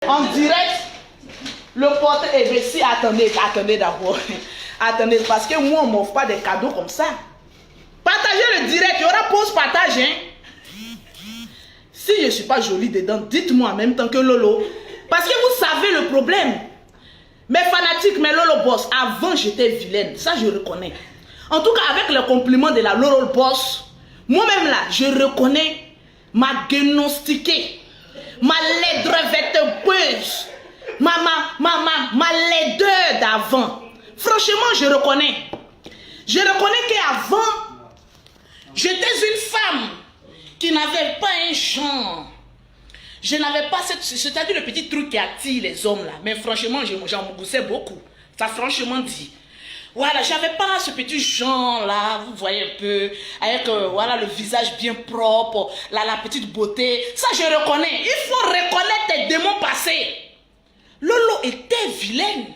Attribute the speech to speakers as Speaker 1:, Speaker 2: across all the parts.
Speaker 1: En direct, le portrait est ici. Attendez d'abord. Attendez, parce que moi, on ne m'offre pas des cadeaux comme ça. Partagez le direct, il y aura pause partage. Hein? Si je ne suis pas jolie dedans, dites-moi en même temps que Lolo. Parce que vous savez le problème. Mes fanatiques, mes Lolo Boss, avant j'étais vilaine, ça je reconnais. En tout cas, avec le compliment de la Lolo Boss, moi-même là, je reconnais ma diagnostiquée, ma laideur vertébraeuse, ma laideur d'avant. Franchement, je reconnais. Je reconnais qu'avant, j'étais une femme qui n'avait pas un genre. Je n'avais pas cette... C'est-à-dire le petit truc qui attire les hommes là. Mais franchement, j'en goussais beaucoup. Ça franchement dit. Voilà, j'avais pas ce petit genre là, vous voyez un peu, avec voilà, le visage bien propre, la petite beauté. Ça, je reconnais. Il faut reconnaître tes démons passés. Lolo était vilaine.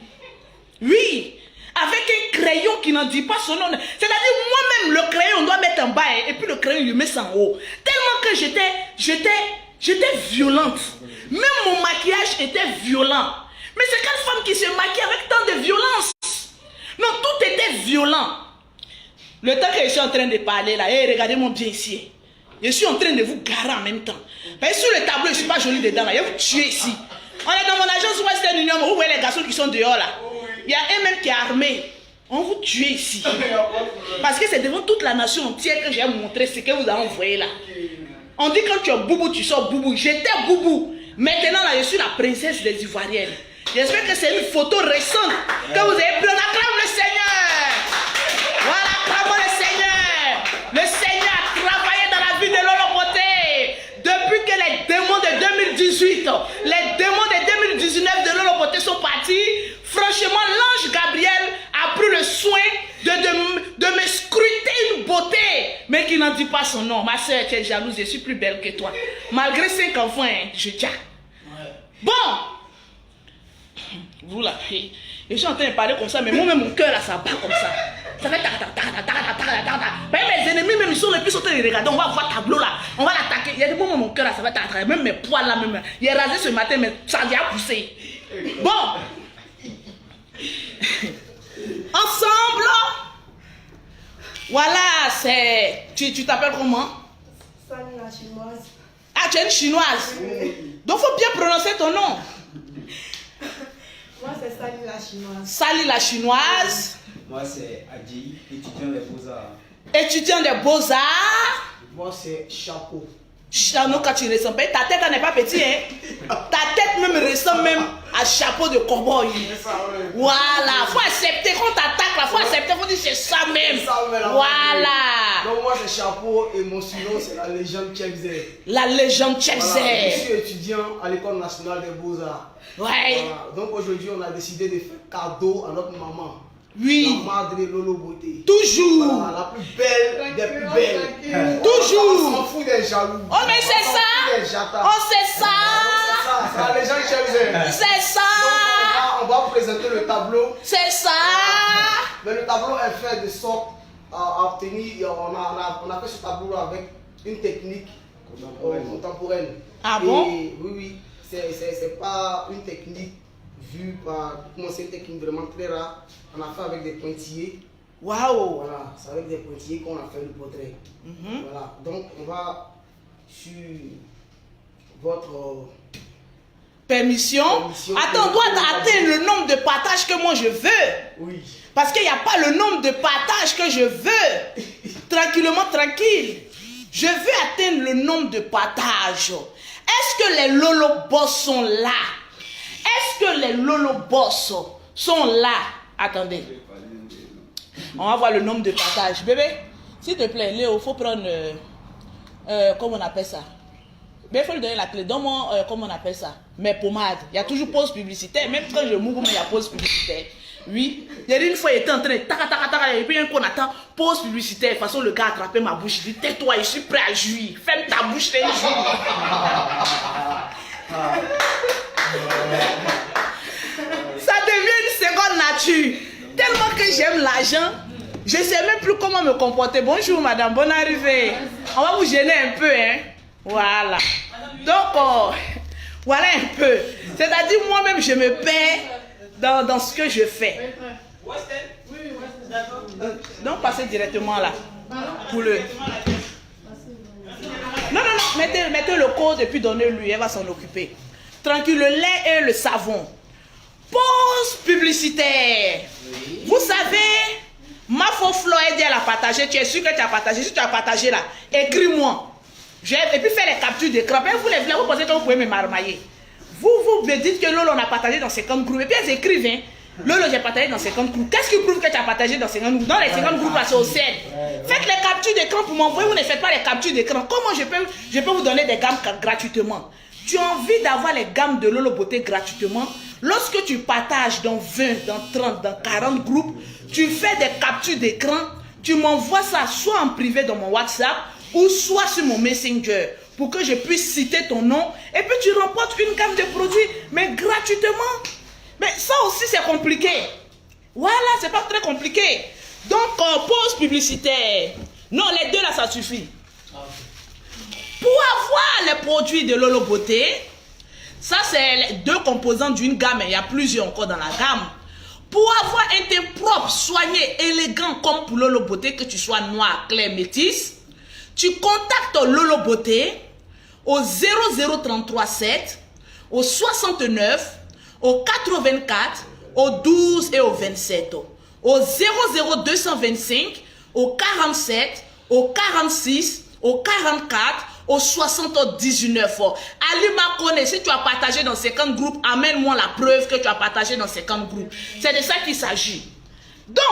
Speaker 1: Oui. Avec un crayon qui n'en dit pas son nom. C'est-à-dire, moi-même, le crayon, on doit mettre en bas et puis le crayon, il met ça en haut. Tellement que j'étais violente. Même mon maquillage était violent. Mais c'est quelle femme qui se maquille avec tant de violence? Non, tout était violent. Le temps que je suis en train de parler là, hey, regardez-moi bien ici. Je suis en train de vous garer en même temps. Mais sur le tableau, je ne suis pas jolie dedans là. Je vais vous tuer ici. On est dans mon agence Western Union. Vous voyez les garçons qui sont dehors là. Il y a un même qui est armé. On vous tue ici. Parce que c'est devant toute la nation entière que j'ai montré ce que vous avez envoyé là. On dit quand tu es boubou, tu sors boubou. J'étais boubou. Maintenant là, je suis la princesse des Ivoiriennes. J'espère que c'est une photo récente que vous avez pris. On acclame le Seigneur. Voilà, acclamons le Seigneur. Le Seigneur a travaillé dans la vie de Lolo Beauté. Depuis que les démons de 2018, les démons de 2019 de Lolo Beauté sont partis, franchement, l'ange Gabriel a pris le soin de me scruter une beauté, mais qui n'en dit pas son nom. Ma soeur, tu es jalouse, je suis plus belle que toi. Malgré 5 enfants, hein, je tiens. Bon, vous la fille, je suis en train de parler comme ça, mais moi-même, mon cœur, là, ça bat comme ça. Ça fait mes ennemis, même, ils sont les plus en train de regarder. On va voir tableau là, on va l'attaquer. Il y a des moments, mon cœur, là, ça va t'attraper. Même mes poils là, même. Il est rasé ce matin, mais ça vient pousser. Bon. Ensemble, voilà, c'est... Tu t'appelles comment?
Speaker 2: Sally la chinoise.
Speaker 1: Ah, tu es une chinoise? Oui. Donc, il faut bien prononcer ton nom.
Speaker 2: Moi, c'est Sally la chinoise.
Speaker 1: Sally la chinoise.
Speaker 3: Moi, c'est Adji, étudiant des beaux-arts.
Speaker 1: Étudiant des beaux-arts.
Speaker 3: Moi, c'est Chapeau.
Speaker 1: Non, quand tu ressembles, ta tête n'est pas petite, hein? Ta tête même ressemble même à chapeau de cowboy. Voilà, faut accepter quand t'attaques là, faut accepter, faut dire c'est ça même. Voilà.
Speaker 3: Donc moi c'est Chapeau et mon surnom c'est la légende Chebzé.
Speaker 1: La légende Chebzé.
Speaker 3: Voilà, je suis étudiant à l'école nationale des beaux-arts.
Speaker 1: Ouais.
Speaker 3: Voilà. Donc aujourd'hui on a décidé de faire cadeau à notre maman.
Speaker 1: Oui.
Speaker 3: La madre de Lolo Beauté.
Speaker 1: Toujours.
Speaker 3: Voilà, la plus belle des plus belles.
Speaker 1: Toujours.
Speaker 3: On s'en fout des jaloux.
Speaker 1: Oh mais c'est ça. Oh c'est ça.
Speaker 3: C'est la légende Chebzé.
Speaker 1: C'est ça.
Speaker 3: Donc, on va vous présenter le tableau.
Speaker 1: C'est ça.
Speaker 3: Mais le tableau est fait de sorte à obtenir. On a fait ce tableau avec une technique contemporaine.
Speaker 1: Ah bon?
Speaker 3: Et, oui, c'est pas une technique vue par. Comment c'est une technique vraiment très rare. On a fait avec des pointillés.
Speaker 1: Waouh!
Speaker 3: Voilà, c'est avec des pointillés qu'on a fait le portrait. Voilà, donc on va sur votre
Speaker 1: permission. Attends, on doit atteindre le nombre de partages que moi je veux.
Speaker 3: Oui.
Speaker 1: Parce qu'il n'y a pas le nombre de partages que je veux. Tranquillement, tranquille. Je veux atteindre le nombre de partages. Est-ce que les Lolo Boss sont là? Est-ce que les Lolo Boss sont là? Attendez. On va voir le nombre de partages. Bébé, s'il te plaît, Léo, il faut prendre... comment on appelle ça? Mais il faut lui donner la clé. Donne-moi, comment on appelle ça? Mes pommades. Il y a toujours pause publicitaire. Même quand je m'ouvre, il y a pause publicitaire. Oui. Il y a une fois, il était en train de taca, et puis un coup, on attend pause publicitaire. De toute façon, le gars a attrapé ma bouche. Il dit, tais-toi, je suis prêt à jouir. Ferme ta bouche, t'es un jour. Ça devient une seconde nature. Tellement que j'aime l'argent, je ne sais même plus comment me comporter. Bonjour madame, bonne arrivée. On va vous gêner un peu, hein. Voilà. Donc, Voilà un peu. C'est-à-dire, moi-même, je me perds dans ce que je fais. Donc, passez directement là. Pour le... Non, mettez le code et puis donnez-lui, elle va s'en occuper. Tranquille, le lait et le savon. Pause publicitaire. Vous savez, ma faux Flo a dit à la partager. Tu es sûr que tu as partagé? Si tu as partagé là, écris-moi. Et puis fais les captures d'écran. Vous pensez que vous pouvez me marmailler. Vous me dites que Lolo on a partagé dans 50 groupes. Et puis elles écrivent, hein. Lolo, j'ai partagé dans 50 groupes. Qu'est-ce qui prouve que tu as partagé dans 50 groupes? Dans les 50 groupes, là, c'est au ciel. Faites les captures d'écran pour m'envoyer. Vous ne faites pas les captures d'écran. Comment je peux vous donner des gammes gratuitement? Tu as envie d'avoir les gammes de Lolo Beauté gratuitement? Lorsque tu partages dans 20, dans 30, dans 40 groupes, tu fais des captures d'écran. Tu m'envoies ça soit en privé dans mon WhatsApp ou soit sur mon Messenger pour que je puisse citer ton nom. Et puis tu remportes une gamme de produits, mais gratuitement. Mais ça aussi, c'est compliqué. Voilà, c'est pas très compliqué. Donc, pause publicitaire. Non, les deux là, ça suffit. Pour avoir les produits de Lolo Beauté, ça, c'est les deux composants d'une gamme. Il y a plusieurs encore dans la gamme. Pour avoir un teint propre, soigné, élégant, comme pour Lolo Beauté, que tu sois noir, clair, métis, tu contactes Lolo Beauté au 00337, au 69, au 84, au 12 et au 27, au 00225, au 47, au 46, au 44, au 79. Ali Makone, si tu as partagé dans 50 groupes, amène-moi la preuve que tu as partagé dans 50 groupes. C'est de ça qu'il s'agit. Donc,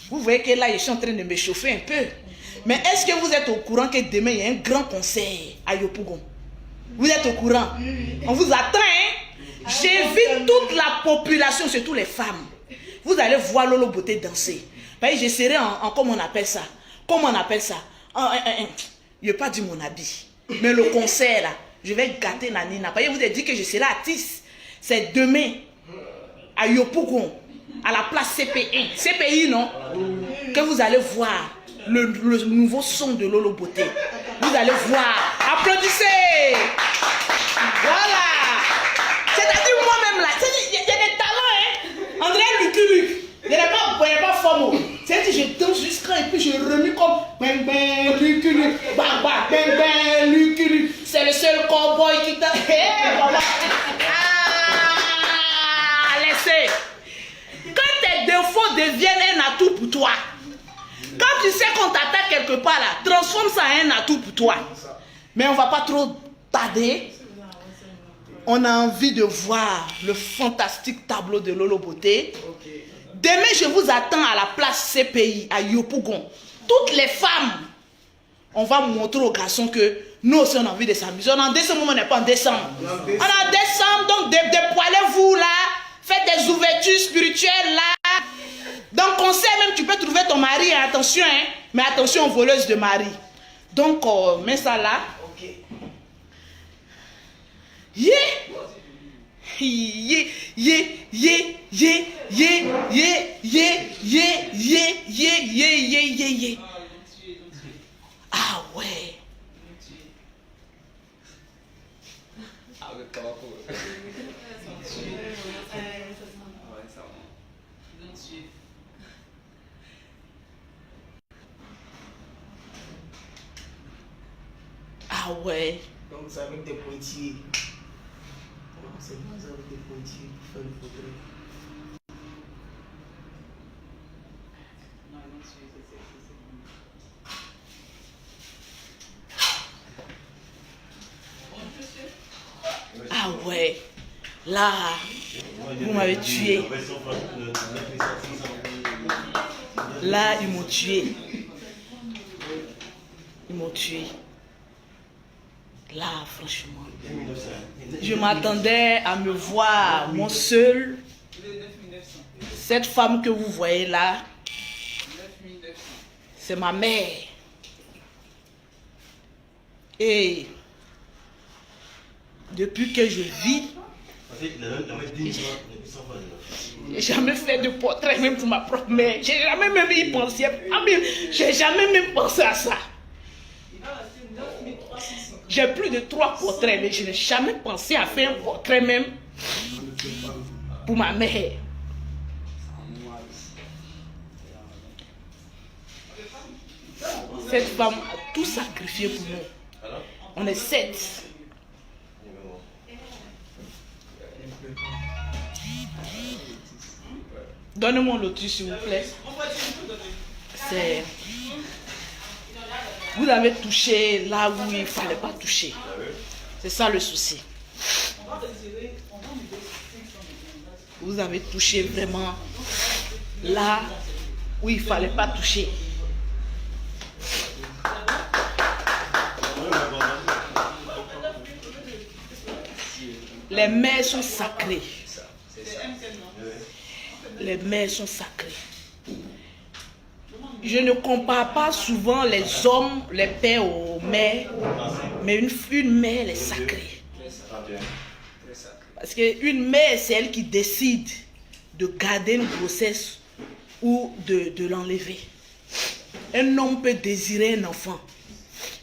Speaker 1: vous voyez que là, je suis en train de me chauffer un peu. Mais est-ce que vous êtes au courant que demain, il y a un grand concert à Yopougon? Vous êtes au courant? On vous attend, hein? J'invite toute la population, surtout les femmes. Vous allez voir Lolo Beauté danser. Je serai en comment on appelle ça? Comment on appelle ça? Je n'ai pas dit mon habit. Mais le concert, là, je vais gâter Nanina. Je vous ai dit que je serai artiste. C'est demain, à Yopougon, à la place CPI. CPI, non? Que vous allez voir le nouveau son de Lolo Beauté. Vous allez voir. Applaudissez! Voilà! C'est-à-dire moi-même, là, il y a des talents, hein? André Lucky. Il n'y a pas forme. C'est-à-dire je danse jusqu'à et puis je remets comme ben ben Lucky Luke, baba ben ben Lucky Luke. C'est le seul cowboy qui t'a. Ah, laissez. Quand tes défauts deviennent un atout pour toi, quand tu sais qu'on t'attaque quelque part là, transforme ça en un atout pour toi. Mais on ne va pas trop tarder. On a envie de voir le fantastique tableau de Lolo Beauté. Demain, je vous attends à la place CPI, à Yopougon. Toutes les femmes, on va montrer aux garçons que nous aussi, on a envie de s'amuser. On est en décembre, on n'est pas en décembre. On est en décembre, donc dépoilez-vous là. Faites des ouvertures spirituelles là. Dans le concert même, tu peux trouver ton mari. Attention, hein. Mais attention aux voleuses de mari. Donc, mets ça là. Yeah. Yeah, yeah, yeah, yeah, yeah, yeah, yeah, yeah, yeah, yeah, yeah, yeah, yeah. Ah ouais. Ah ouais.
Speaker 3: Donc c'est avec des pointillés. C'est moi avec des pointillés pour faire le portrait.
Speaker 1: Ah ouais. Là, vous m'avez tué. Là, ils m'ont tué. Ils m'ont tué. Là, franchement, je m'attendais à me voir, mon seul. Cette femme que vous voyez là, c'est ma mère. Et depuis que je vis, j'ai jamais fait de portrait même pour ma propre mère. J'ai jamais même y pensé. J'ai jamais même pensé à ça. J'ai plus de 3 portraits, mais je n'ai jamais pensé à faire un portrait même pour ma mère. Cette femme a tout sacrifié pour nous. On est 7. Donnez-moi l'autre, s'il vous plaît. C'est... Vous avez touché là où il ne fallait pas toucher. C'est ça le souci. Vous avez touché vraiment là où il ne fallait pas toucher. Les mères sont sacrées. Les mères sont sacrées. Je ne compare pas souvent les hommes, les pères aux mères, mais une mère elle est sacrée. Parce qu'une mère, c'est elle qui décide de garder une grossesse ou de l'enlever. Un homme peut désirer un enfant,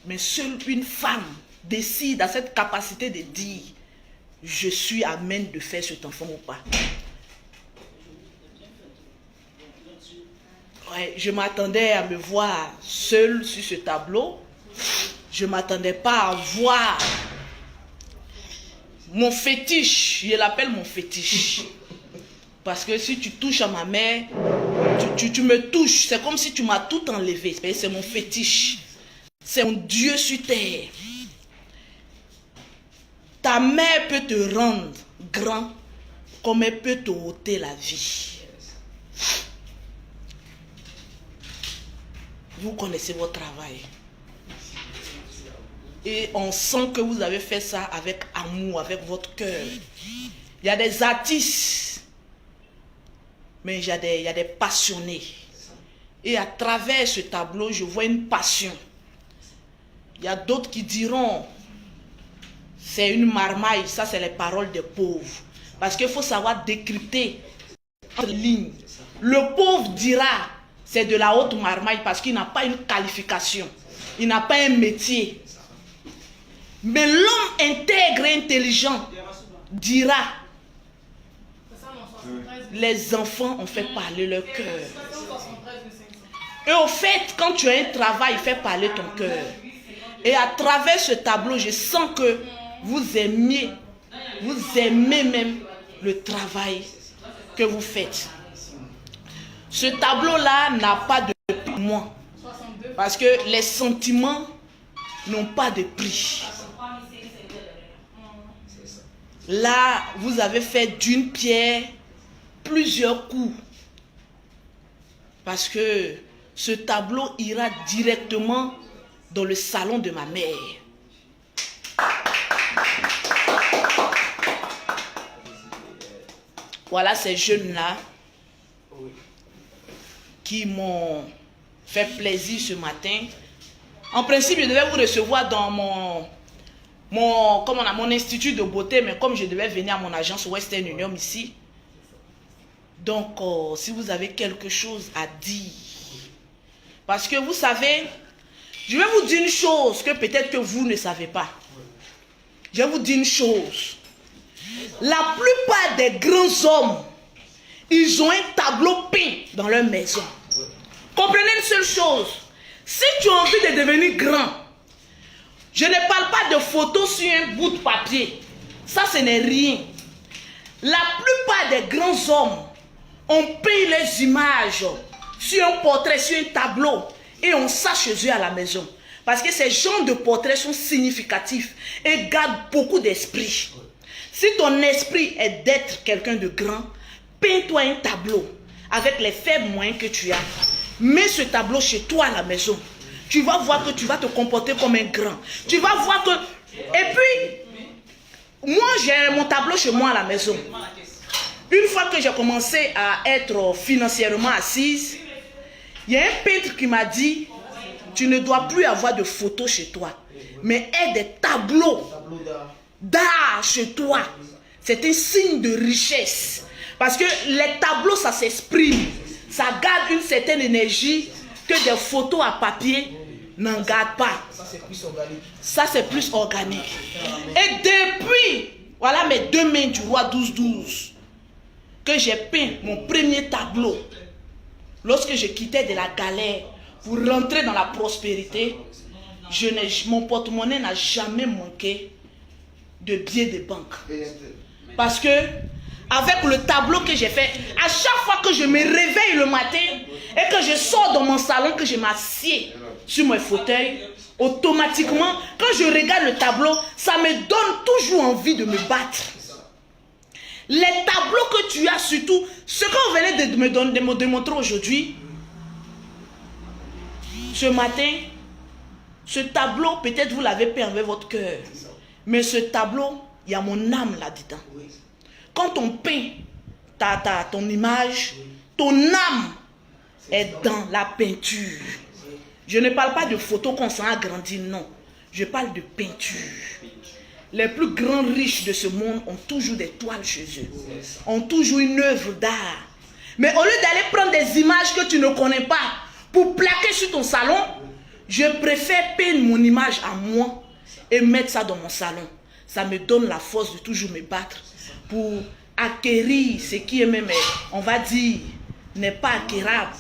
Speaker 1: mais seule une femme décide à cette capacité de dire « Je suis à même de faire cet enfant ou pas ». Ouais, je m'attendais à me voir seule sur ce tableau. Je ne m'attendais pas à voir mon fétiche. Je l'appelle mon fétiche. Parce que si tu touches à ma mère, tu me touches. C'est comme si tu m'as tout enlevé. C'est mon fétiche. C'est mon Dieu sur terre. Ta mère peut te rendre grand comme elle peut te ôter la vie. Vous connaissez votre travail. Et on sent que vous avez fait ça avec amour, avec votre cœur. Il y a des artistes, mais il y a des passionnés. Et à travers ce tableau, je vois une passion. Il y a d'autres qui diront, c'est une marmaille, ça c'est les paroles des pauvres. Parce qu'il faut savoir décrypter entre les lignes. Le pauvre dira, c'est de la haute marmaille parce qu'il n'a pas une qualification. Il n'a pas un métier. Mais l'homme intègre et intelligent dira, les enfants ont fait parler leur cœur. Et au fait, quand tu as un travail, fais parler ton cœur. Et à travers ce tableau, je sens que vous aimez même le travail que vous faites. Ce tableau-là n'a pas de prix pour moi. Parce que les sentiments n'ont pas de prix. Là, vous avez fait d'une pierre plusieurs coups. Parce que ce tableau ira directement dans le salon de ma mère. Voilà ces jeunes-là qui m'ont fait plaisir ce matin. En principe, je devais vous recevoir dans mon institut de beauté, mais comme je devais venir à mon agence Western Union ici, donc si vous avez quelque chose à dire, parce que vous savez, je vais vous dire une chose que peut-être que vous ne savez pas. Je vais vous dire une chose. La plupart des grands hommes, ils ont un tableau peint dans leur maison. Comprenez une seule chose. Si tu as envie de devenir grand, je ne parle pas de photos sur un bout de papier. Ça, ce n'est rien. La plupart des grands hommes ont peint les images sur un portrait, sur un tableau, et on ça chez eux à la maison. Parce que ces genres de portraits sont significatifs et gardent beaucoup d'esprit. Si ton esprit est d'être quelqu'un de grand, peins-toi un tableau avec les faibles moyens que tu as. Mets ce tableau chez toi à la maison. Tu vas voir que tu vas te comporter comme un grand. Tu vas voir que... Et puis, moi j'ai mon tableau chez moi à la maison. Une fois que j'ai commencé à être financièrement assise, il y a un peintre qui m'a dit, tu ne dois plus avoir de photos chez toi, mais aie des tableaux d'art chez toi. C'est un signe de richesse. Parce que les tableaux, ça s'exprime. Ça garde une certaine énergie que des photos à papier n'en garde pas.
Speaker 3: Ça, c'est plus organique.
Speaker 1: Ça, c'est plus organique. Et depuis, voilà mes deux mains du roi 12-12, que j'ai peint mon premier tableau, lorsque je quittais de la galère pour rentrer dans la prospérité, mon porte-monnaie n'a jamais manqué de billets de banque. Parce que, avec le tableau que j'ai fait, à chaque fois que je me réveille le matin et que je sors dans mon salon, que je m'assieds sur mon fauteuil, automatiquement, quand je regarde le tableau, ça me donne toujours envie de me battre. Les tableaux que tu as, surtout, ce que vous venez de me démontrer aujourd'hui, ce matin, ce tableau, peut-être vous l'avez peint avec votre cœur, mais ce tableau, il y a mon âme là-dedans. Quand on peint ton image, ton âme est dans la peinture. Je ne parle pas de photos qu'on s'en agrandit, non. Je parle de peinture. Les plus grands riches de ce monde ont toujours des toiles chez eux. Ont toujours une œuvre d'art. Mais au lieu d'aller prendre des images que tu ne connais pas pour plaquer sur ton salon, je préfère peindre mon image à moi et mettre ça dans mon salon. Ça me donne la force de toujours me battre pour acquérir ce qui est même, on va dire, n'est pas acquérable.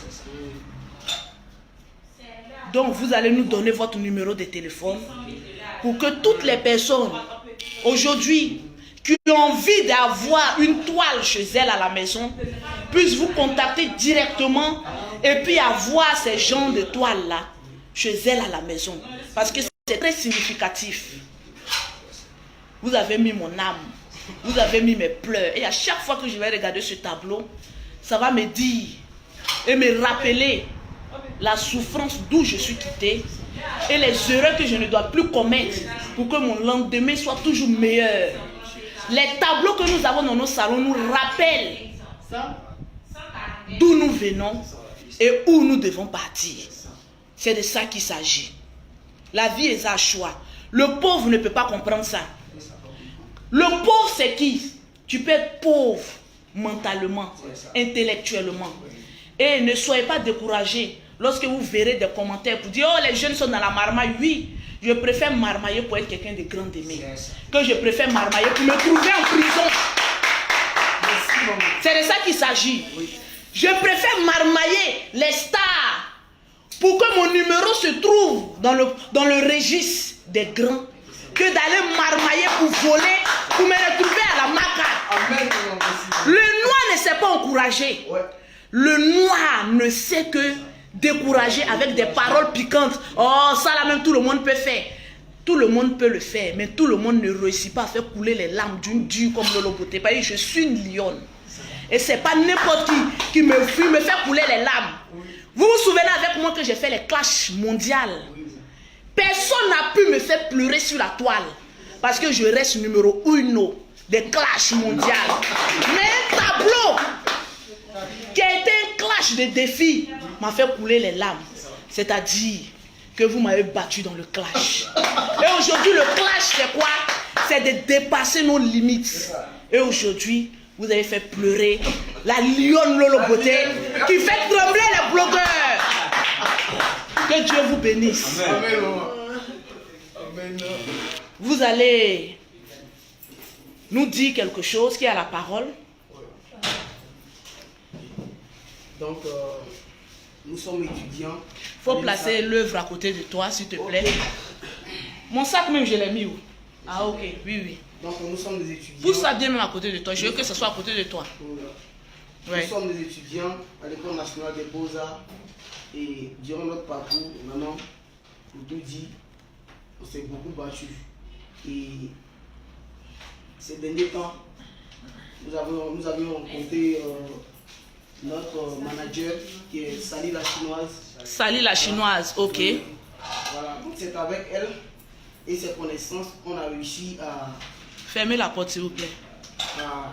Speaker 1: Donc vous allez nous donner votre numéro de téléphone pour que toutes les personnes aujourd'hui qui ont envie d'avoir une toile chez elles à la maison puissent vous contacter directement et puis avoir ces genres de toiles là chez elles à la maison. Parce que c'est très significatif. Vous avez mis mon âme, vous avez mis mes pleurs. Et à chaque fois que je vais regarder ce tableau, ça va me dire et me rappeler la souffrance d'où je suis quitté et les erreurs que je ne dois plus commettre pour que mon lendemain soit toujours meilleur. Les tableaux que nous avons dans nos salons nous rappellent d'où nous venons et où nous devons partir. C'est de ça qu'il s'agit. La vie est un choix. Le pauvre ne peut pas comprendre ça. Le pauvre, c'est qui? Tu peux être pauvre mentalement, intellectuellement. Et ne soyez pas découragés lorsque vous verrez des commentaires pour dire « Oh, les jeunes sont dans la marmaille. » Oui, je préfère marmailler pour être quelqu'un de grand aimé. Que je préfère marmailler pour me trouver en prison. C'est de ça qu'il s'agit. Je préfère marmailler les stars pour que mon numéro se trouve dans le registre des grands que d'aller marmailler pour voler, pour me retrouver à la maca. Le noir ne sait pas encourager. Le noir ne sait que décourager avec des paroles piquantes. Oh, ça là même tout le monde peut faire. Tout le monde peut le faire, mais tout le monde ne réussit pas à faire couler les larmes d'une dure comme Lolo Beauté. Parce que je suis une lionne. Et c'est pas n'importe qui me fait couler les larmes. Vous vous souvenez avec moi que j'ai fait les clashs mondiales. Personne n'a pu me faire pleurer sur la toile. Parce que je reste numéro 1 des clashs mondiales. Mais un tableau qui a été un clash de défis m'a fait couler les larmes. C'est-à-dire que vous m'avez battu dans le clash. Et aujourd'hui, le clash, c'est quoi? C'est de dépasser nos limites. Et aujourd'hui, vous avez fait pleurer la lionne Lolo Beauté qui fait trembler les blogueurs. Que Dieu vous bénisse.
Speaker 3: Amen.
Speaker 1: Vous allez nous dire quelque chose qui a la parole.
Speaker 3: Donc, nous sommes étudiants.
Speaker 1: Il faut placer l'œuvre à côté de toi, s'il te plaît. Mon sac même, je l'ai mis où? Ah, ok, oui.
Speaker 3: Donc, nous sommes des étudiants.
Speaker 1: Pousse ça bien même à côté de toi. Je veux que ce soit à côté de toi.
Speaker 3: Nous sommes des étudiants à l'École nationale des beaux-arts. Et durant notre parcours, maintenant, pour tout dire, on s'est beaucoup battu. Et ces derniers temps, nous avions rencontré notre manager qui est Sally la Chinoise.
Speaker 1: Sally la Chinoise, ok.
Speaker 3: Voilà, donc c'est avec elle et ses connaissances qu'on a réussi à...
Speaker 1: Fermez la porte, s'il vous plaît.
Speaker 3: À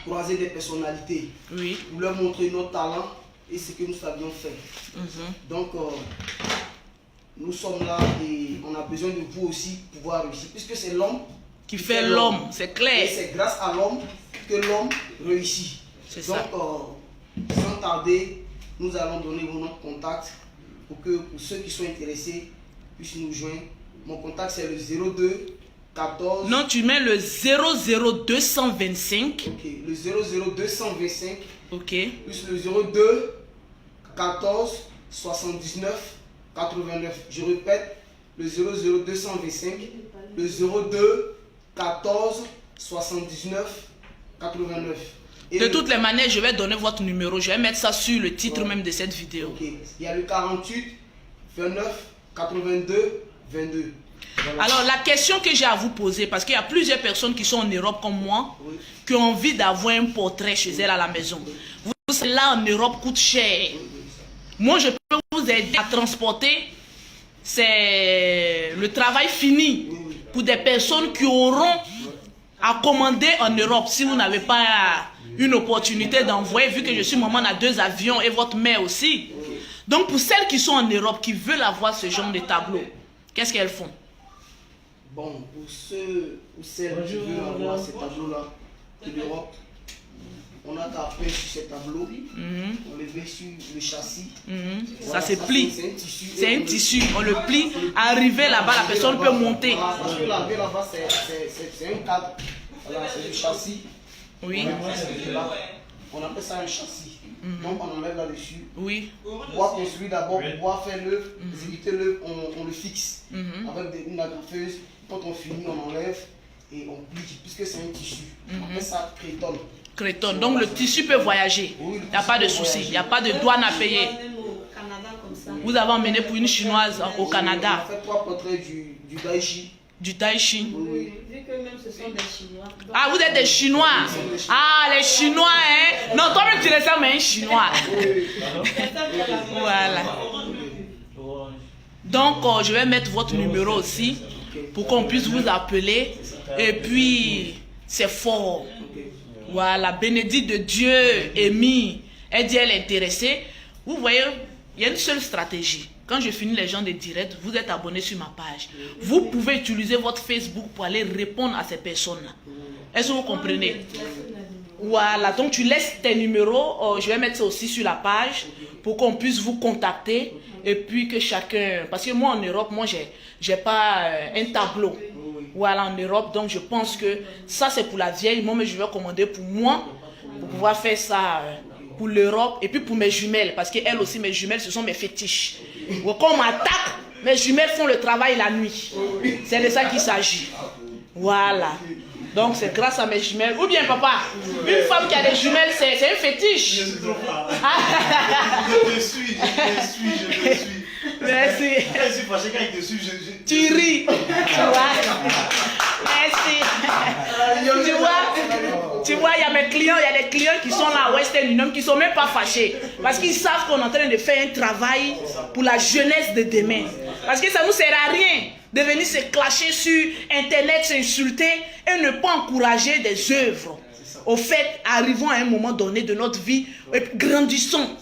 Speaker 3: croiser des personnalités.
Speaker 1: Oui.
Speaker 3: Pour leur montrer notre talent et ce que nous savions faire. Donc, nous sommes là et on a besoin de vous aussi pour pouvoir réussir. Puisque c'est l'homme
Speaker 1: qui fait l'homme, c'est clair.
Speaker 3: Et c'est grâce à l'homme que l'homme réussit.
Speaker 1: C'est ça.
Speaker 3: Donc, sans tarder, nous allons donner notre contact pour ceux qui sont intéressés puissent nous joindre. Mon contact c'est le 02 14.
Speaker 1: Non, tu mets le 00225.
Speaker 3: Ok, le 00225.
Speaker 1: Ok.
Speaker 3: Plus le 02 14 79 89. Je répète, le 00225, le 02 14 79 89. Et
Speaker 1: de toutes les manières, je vais donner votre numéro. Je vais mettre ça sur le titre même de cette vidéo.
Speaker 3: Ok. Il y a le 48 29 82 22. Voilà.
Speaker 1: Alors, la question que j'ai à vous poser, parce qu'il y a plusieurs personnes qui sont en Europe comme moi, qui ont envie d'avoir un portrait chez elles à la maison. Vous savez, là en Europe coûte cher. Moi, je peux vous aider à transporter. C'est le travail fini pour des personnes qui auront à commander en Europe. Si vous n'avez pas une opportunité d'envoyer, vu que je suis maman à 2 avions et votre mère aussi. Donc, pour celles qui sont en Europe, qui veulent avoir ce genre de tableau, qu'est-ce qu'elles font?
Speaker 3: Bon, pour ceux ou celles qui veulent avoir ces tableaux-là de l'Europe, on a qu'à faire sur ces tableaux, on les met sur le châssis.
Speaker 1: Ça se plie.
Speaker 3: C'est
Speaker 1: un tissu. On le plie. Arrivé là-bas, la personne peut monter.
Speaker 3: Parce que l'arrivée là-bas, c'est un cadre. Voilà, c'est le châssis.
Speaker 1: Oui.
Speaker 3: On appelle ça un châssis. Donc on enlève là-dessus.
Speaker 1: Oui.
Speaker 3: Pour construire d'abord, pour pouvoir faire l'œuvre, exécuter l'œuvre, on le fixe avec une agrafeuse. Quand on finit, on enlève et on plie, puisque c'est un tissu. On appelle ça crétonne.
Speaker 1: Crétonne. Donc le tissu peut voyager. Il n'y a pas de souci. Il n'y a pas de douane à payer. Vous avez emmené pour une chinoise au Canada.
Speaker 3: On a fait 3 portraits du Daichi.
Speaker 1: Du Daichi.
Speaker 3: Oui.
Speaker 2: Vu que même ce sont des Chinois.
Speaker 1: Ah, vous êtes des Chinois. Ah, les Chinois, hein. Non, toi-même tu les as, mais un Chinois. Voilà. Donc, je vais mettre votre numéro aussi pour qu'on puisse vous appeler. Et puis, c'est fort. Voilà, bénédicte de Dieu, Amy, elle dit elle est intéressée. Vous voyez, il y a une seule stratégie. Quand je finis les gens de direct, vous êtes abonné sur ma page. Vous pouvez utiliser votre Facebook pour aller répondre à ces personnes-là. Est-ce que vous comprenez? Voilà, donc tu laisses tes numéros. Je vais mettre ça aussi sur la page pour qu'on puisse vous contacter. Et puis que chacun... Parce que moi en Europe, moi j'ai pas un tableau. Voilà, en Europe, donc je pense que ça c'est pour la vieille. Moi, mais je vais commander pour moi, pour pouvoir faire ça pour l'Europe. Et puis pour mes jumelles, parce qu'elles aussi, mes jumelles, ce sont mes fétiches. Quand on m'attaque, mes jumelles font le travail la nuit. C'est de ça qu'il s'agit. Voilà. Donc c'est grâce à mes jumelles. Ou bien papa, une femme qui a des jumelles, c'est un fétiche.
Speaker 4: Je te suis.
Speaker 1: Merci.
Speaker 4: Quand je suis fâché, quand il te suit,
Speaker 1: tu ris. Tu vois. Merci. Tu vois, il y a mes clients, il y a des clients qui sont là à Western Union qui ne sont même pas fâchés. Parce qu'ils savent qu'on est en train de faire un travail pour la jeunesse de demain. Parce que ça ne nous sert à rien de venir se clasher sur Internet, s'insulter et ne pas encourager des œuvres. Au fait, arrivons à un moment donné de notre vie, grandissons.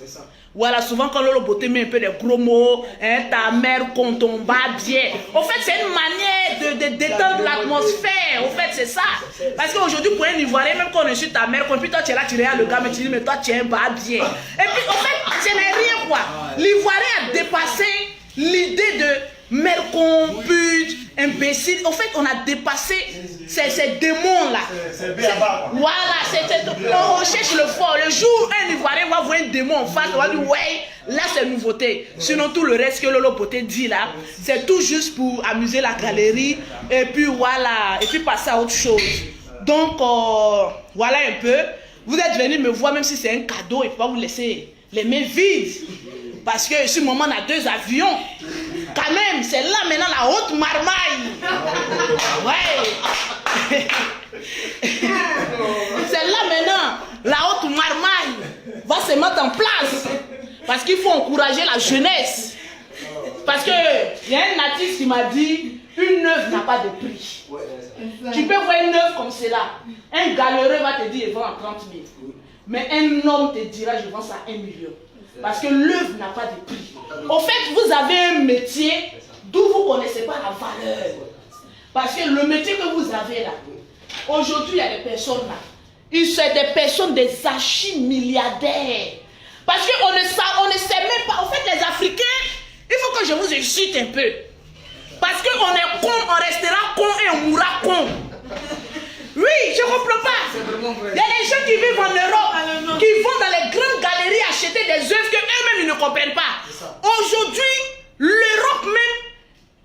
Speaker 1: Voilà, souvent quand l'on beauté met un peu de gros mots, hein, ta mère quand on bat bien. Au fait, c'est une manière de détendre l'atmosphère. Au fait, c'est ça. Parce qu'aujourd'hui, pour un Ivoirien, même quand on insulte ta mère, quand puis toi tu es là, tu regardes le gars, mais tu dis, mais toi tu es un bas bien. Et puis, au fait, ce n'est rien quoi. L'Ivoirien a dépassé l'idée de mère con, pute, imbécile. En fait, on a dépassé ces démons-là.
Speaker 4: C'est bien bas.
Speaker 1: Voilà, on recherche le fort. Le jour où un Ivoirien va voir un démon en face, on va dire, ouais, là c'est nouveauté. Sinon, tout le reste que Lolo Poté dit là, c'est tout juste pour amuser la galerie. Et puis voilà, et puis passer à autre chose. Donc, voilà un peu. Vous êtes venus me voir, même si c'est un cadeau, il ne faut pas vous laisser les mains vides. Parce que ce moment, on a 2 avions. Quand même, c'est là maintenant la haute marmaille. Ouais. C'est là maintenant la haute marmaille va se mettre en place. Parce qu'il faut encourager la jeunesse. Parce que il y a un natif qui m'a dit, une œuvre n'a pas de prix. Tu peux voir une œuvre comme cela. Un galéreux va te dire, il vend à 30 000. Mais un homme te dira, je vends ça à 1 million. Parce que l'œuvre n'a pas de prix. Au fait, vous avez un métier d'où vous ne connaissez pas la valeur. Parce que le métier que vous avez là, aujourd'hui, il y a des personnes là. Ils sont des personnes, des archi-milliardaires. Parce qu'on ne sait même pas. En fait, les Africains, Il faut que je vous excite un peu. Parce qu'on est con, on restera con et on mourra con. Oui, je ne comprends pas. Il y a des gens qui vivent en Europe, qui vont dans les grandes galeries acheter des œuvres qu'eux-mêmes ils ne comprennent pas. Aujourd'hui, l'Europe même,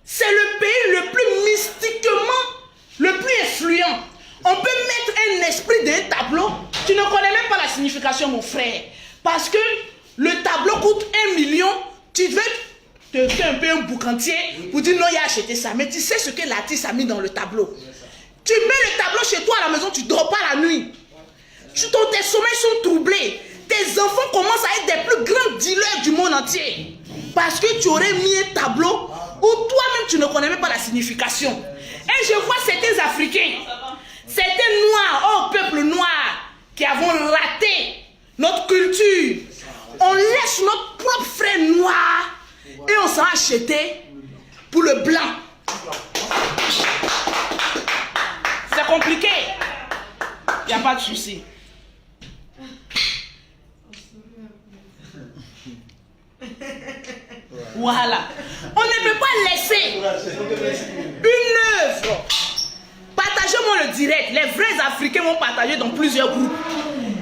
Speaker 1: c'est le pays le plus mystiquement, le plus influent. On peut mettre un esprit dans un tableau. Tu ne connais même pas la signification, mon frère. Parce que le tableau coûte 1 million. Tu veux te faire un peu un boucantier pour dire non, il a acheté ça. Mais tu sais ce que l'artiste a mis dans le tableau. Tu mets le tableau chez toi à la maison, tu ne dors pas la nuit. Tes sommeils sont troublés. Tes enfants commencent à être des plus grands dealers du monde entier. Parce que tu aurais mis un tableau où toi-même tu ne connais même pas la signification. Et je vois certains Africains, certains Noirs, peuple noir, qui avons raté notre culture. On laisse notre propre frère noir et on s'en a acheté pour le blanc. C'est compliqué. Il n'y a pas de souci. Voilà. On ne peut pas laisser une œuvre. Partagez-moi le direct. Les vrais Africains vont partager dans plusieurs groupes.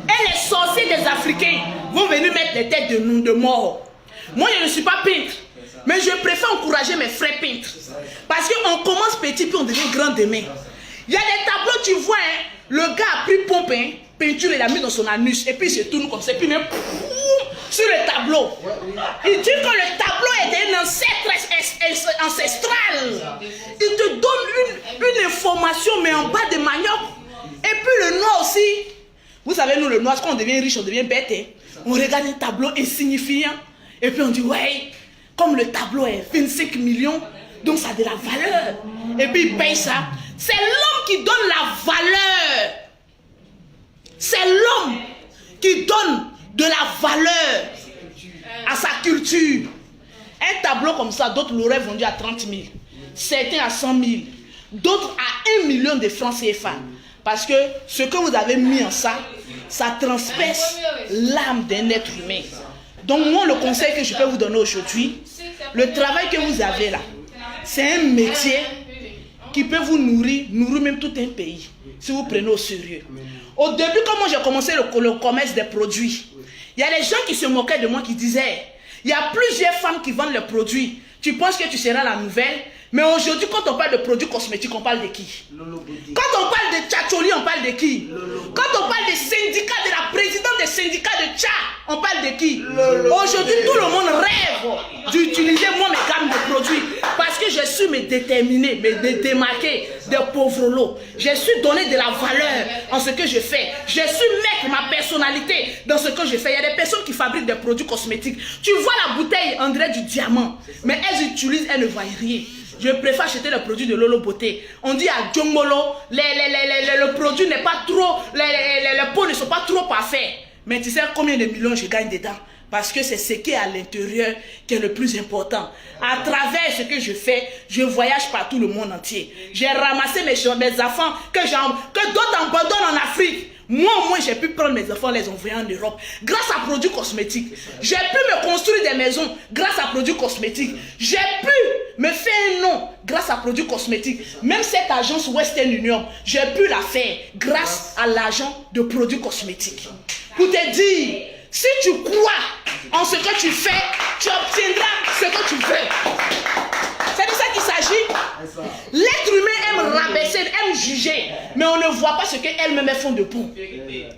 Speaker 1: Et les sorciers des Africains vont venir mettre les têtes de morts. Moi, je ne suis pas peintre. Mais je préfère encourager mes frères peintres. Parce qu'on commence petit puis on devient grand demain. Il y a des tableaux, tu vois, hein, le gars a pris pompe, hein, peinture, il l'a mis dans son anus. Et puis il se tourne comme ça. Et puis même sur le tableau. Il dit que le tableau est un ancêtre ancestral. Il te donne une information, mais en bas de manioc. Et puis le noir aussi. Vous savez, nous, le noir, quand on devient riche, on devient bête. Hein. On regarde un tableau insignifiant. Et puis on dit, ouais, comme le tableau est 25 millions, donc ça a de la valeur. Et puis il paye ça. C'est l'homme qui donne la valeur. C'est l'homme qui donne de la valeur à sa culture. Un tableau comme ça, d'autres l'auraient vendu à 30 000. Certains à 100 000. D'autres à 1 million de francs CFA. Parce que ce que vous avez mis en ça, ça transperce l'âme d'un être humain. Donc moi, le conseil que je peux vous donner aujourd'hui, le travail que vous avez là, c'est un métier qui peut vous nourrir même tout un pays, si vous prenez au sérieux. Au début, quand moi j'ai commencé le commerce des produits, il y a des gens qui se moquaient de moi, qui disaient, il y a plusieurs femmes qui vendent leurs produits. Tu penses que tu seras la nouvelle? Mais aujourd'hui, quand on parle de produits cosmétiques, on parle de qui? Quand on parle de Tchatcholi, on parle de qui? Quand on parle des syndicats, de la présidente des syndicats de Tcha, on parle de qui? Aujourd'hui, tout le monde rêve d'utiliser moi mes gammes de produits parce que je suis me déterminer, me démarquer des pauvres lots. Je suis donné de la valeur en ce que je fais. Je suis mettre ma personnalité dans ce que je fais. Il y a des personnes qui fabriquent des produits cosmétiques. Tu vois la bouteille, on dirait du diamant, mais elles utilisent, elles ne voient rien. Je préfère acheter le produit de Lolo Beauté. On dit à Djongolo, le produit n'est pas trop, les peaux ne sont pas trop parfaits. Mais tu sais combien de millions je gagne dedans? Parce que c'est ce qui est à l'intérieur qui est le plus important. À travers ce que je fais, je voyage par tout le monde entier. J'ai ramassé mes enfants que d'autres abandonnent en Afrique. Moi, au moins, j'ai pu prendre mes enfants, les envoyer en Europe. Grâce à produits cosmétiques. J'ai pu me construire des maisons grâce à produits cosmétiques. J'ai pu me faire un nom grâce à produits cosmétiques. Même cette agence Western Union, j'ai pu la faire grâce à l'agent de produits cosmétiques. Pour te dire, si tu crois en ce que tu fais, tu obtiendras ce que tu veux. C'est de ça qu'il s'agit. L'être humain aime rabaisser, aime juger, mais on ne voit pas ce qu'elles-mêmes font de bon.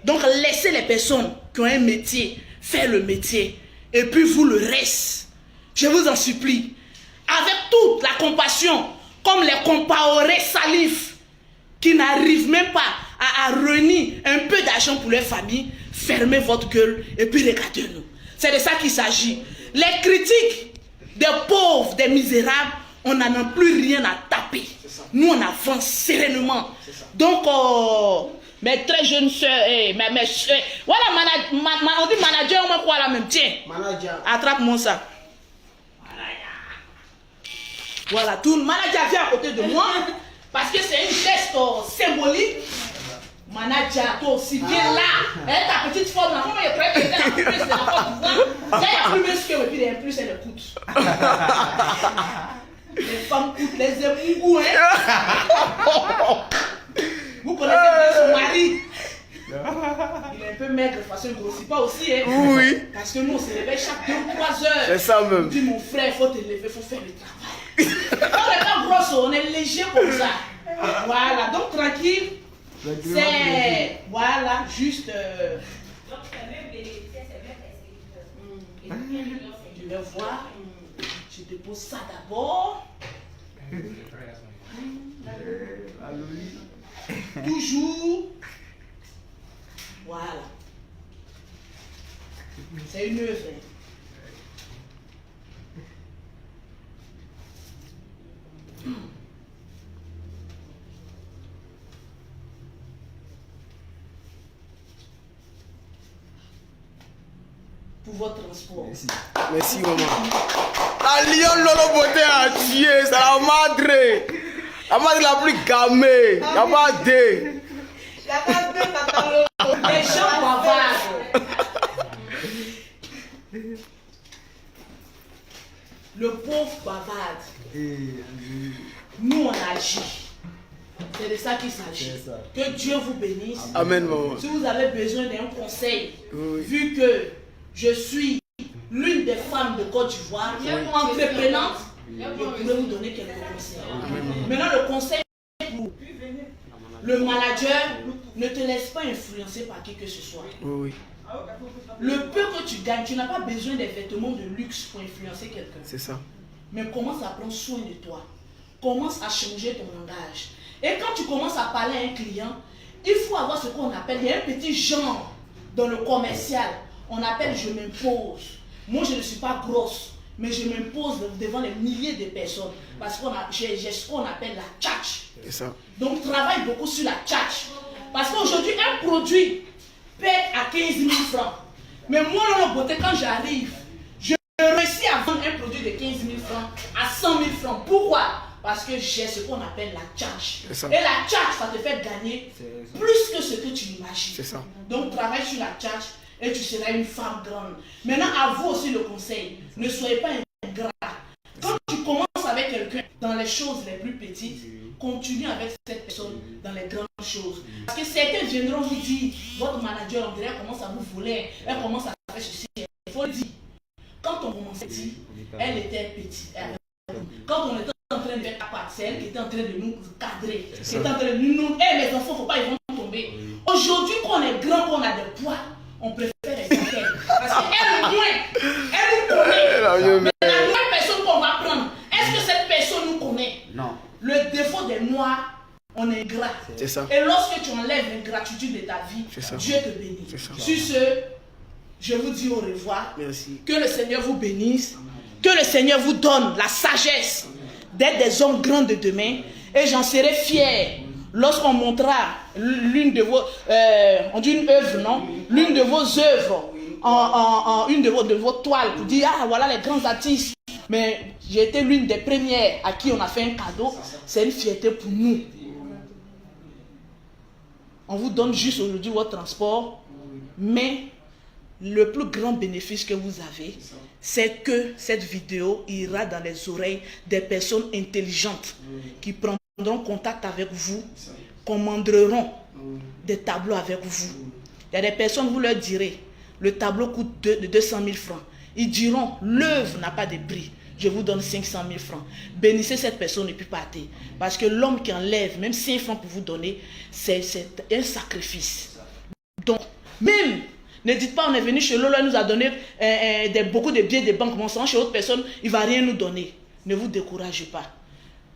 Speaker 1: Donc laissez les personnes qui ont un métier faire le métier. Et puis vous le reste, je vous en supplie, avec toute la compassion, comme les compaorés salifs, qui n'arrivent même pas à réunir un peu d'argent pour leur famille, fermez votre gueule et puis regardez-nous. C'est de ça qu'il s'agit. Les critiques des pauvres, des misérables, on n'en a plus rien à taper. Nous, on avance sereinement. Donc, mes très jeunes soeurs, mes soeurs, voilà, on dit manager, on me croit la même. Tiens, attrape-moi ça. Voilà, tout le manager vient à côté de moi, parce que c'est un geste symbolique. Manager, toi aussi, viens là. Elle, ta petite forme, là, comment elle croyait qu'elle était la plus de la Côte d'Ivoire. Elle a plus musclée, et puis elle plus, elle écoute. Les femmes coûtent les émougous, hein. Vous connaissez bien son mari. Il est un peu maigre, de toute façon, il ne grossit pas aussi, hein.
Speaker 3: Oui.
Speaker 1: Parce que nous, on se réveille chaque 2 ou 3 heures.
Speaker 3: C'est ça même.
Speaker 1: On dit, mon frère, il faut te lever, il faut faire le travail. On n'est pas grosse, on est léger comme ça. Voilà, donc tranquille. C'est, voilà, juste...
Speaker 2: Donc, c'est même bénéficiaire, c'est même
Speaker 1: Je vais voir. Je dépose ça d'abord. Toujours. Voilà. C'est une œuvre. Pour votre transport.
Speaker 3: Merci, maman. La Lyon Lolo Beauté a tué, c'est la madre. La madre la plus gamée. La madre.
Speaker 1: Les gens bavardent. Le pauvre bavarde. Nous, on agit. C'est de ça qu'il s'agit. Que Dieu vous bénisse.
Speaker 3: Amen, maman.
Speaker 1: Si vous avez besoin d'un conseil,
Speaker 3: Oui.
Speaker 1: vu que je suis l'une des femmes de Côte d'Ivoire, entreprenante, je pourrais vous donner quelques conseils. Maintenant, le conseil pour le manager, ne te laisse pas influencer par qui que ce soit.
Speaker 3: Oui, oui.
Speaker 1: Le peu que tu gagnes, tu n'as pas besoin des vêtements de luxe pour influencer quelqu'un.
Speaker 3: C'est ça.
Speaker 1: Mais commence à prendre soin de toi. Commence à changer ton langage. Et quand tu commences à parler à un client, il faut avoir ce qu'on appelle, il y a un petit genre dans le commercial. On appelle je m'impose. Moi, je ne suis pas grosse, mais je m'impose devant les milliers de personnes. Parce que j'ai ce qu'on appelle la tchatch.
Speaker 3: C'est ça.
Speaker 1: Donc, travaille beaucoup sur la tchatch. Parce qu'aujourd'hui, un produit paie à 15 000 francs. Mais moi, dans la beauté, quand j'arrive, je réussis à vendre un produit de 15 000 francs à 100 000 francs. Pourquoi? Parce que j'ai ce qu'on appelle la tchatch. Et la tchatch, ça te fait gagner plus que ce que tu imagines.
Speaker 3: C'est ça.
Speaker 1: Donc, travaille sur la tchatch et tu seras une femme grande. Maintenant, à vous aussi le conseil. Ne soyez pas ingrat. Quand tu commences avec quelqu'un dans les choses les plus petites, continue avec cette personne dans les grandes choses. Parce que certains viendront vous dire, votre manager, on dirait, elle commence à vous voler, elle commence à faire ceci. Il faut le dire. Quand on commençait, elle était petite. Quand on était en train de faire la part, c'est elle qui était en train de nous cadrer. Qui était en train de nous, hey, mes enfants, il ne faut pas, ils vont tomber. Aujourd'hui, quand on est grand, qu'on a des poids, on préfère les appels. Parce qu'elle au moins, elle nous connaît. Mais la nouvelle personne qu'on va prendre, est-ce que cette personne nous connaît?
Speaker 5: Non.
Speaker 1: Le défaut des noirs, on est ingrat.
Speaker 3: C'est ça.
Speaker 1: Et lorsque tu enlèves l'ingratitude de ta vie, Dieu te bénit. Sur ce, je vous dis au revoir.
Speaker 3: Merci.
Speaker 1: Que le Seigneur vous bénisse. Que le Seigneur vous donne la sagesse d'être des hommes grands de demain. Et j'en serai fier lorsqu'on montrera l'une de vos... on dit une œuvre, non? L'une de vos œuvres, une de vos toiles, pour dire, ah, voilà les grands artistes. Mais j'ai été l'une des premières à qui on a fait un cadeau. C'est une fierté pour nous. On vous donne juste aujourd'hui votre transport. Mais le plus grand bénéfice que vous avez, c'est que cette vidéo ira dans les oreilles des personnes intelligentes qui prendront contact avec vous, commanderont des tableaux avec vous. Il y a des personnes, vous leur direz, le tableau coûte de 200 000 francs. Ils diront, l'œuvre n'a pas de prix. Je vous donne 500 000 francs. Bénissez cette personne et puis partez. Parce que l'homme qui enlève, même 5 francs pour vous donner, c'est un sacrifice. Donc, même, ne dites pas, on est venu chez Lolo, il nous a donné beaucoup de billets de banque. Mais on s'en va chez autre personne, il ne va rien nous donner. Ne vous découragez pas.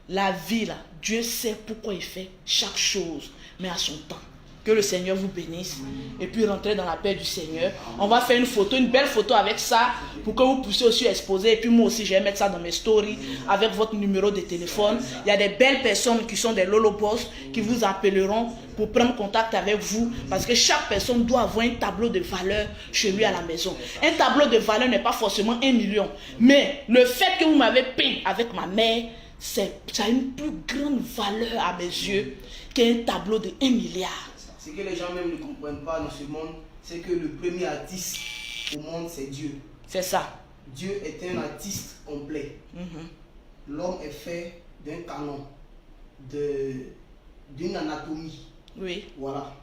Speaker 1: La vie, là, Dieu sait pourquoi il fait chaque chose, mais à son temps. Que le Seigneur vous bénisse. Et puis rentrez dans la paix du Seigneur. On va faire une photo, une belle photo avec ça, pour que vous puissiez aussi exposer. Et puis moi aussi, je vais mettre ça dans mes stories, avec votre numéro de téléphone. Il y a des belles personnes qui sont des Lolo Boss, qui vous appelleront pour prendre contact avec vous. Parce que chaque personne doit avoir un tableau de valeur chez lui à la maison. Un tableau de valeur n'est pas forcément 1 million. Mais le fait que vous m'avez peint avec ma mère, ça a une plus grande valeur à mes yeux qu'un tableau de 1 milliard.
Speaker 3: Ce que les gens même ne comprennent pas dans ce monde, c'est que le premier artiste au monde, c'est Dieu.
Speaker 1: C'est ça.
Speaker 3: Dieu est un artiste complet. L'homme est fait d'un canon, d'une anatomie.
Speaker 1: Oui.
Speaker 3: Voilà.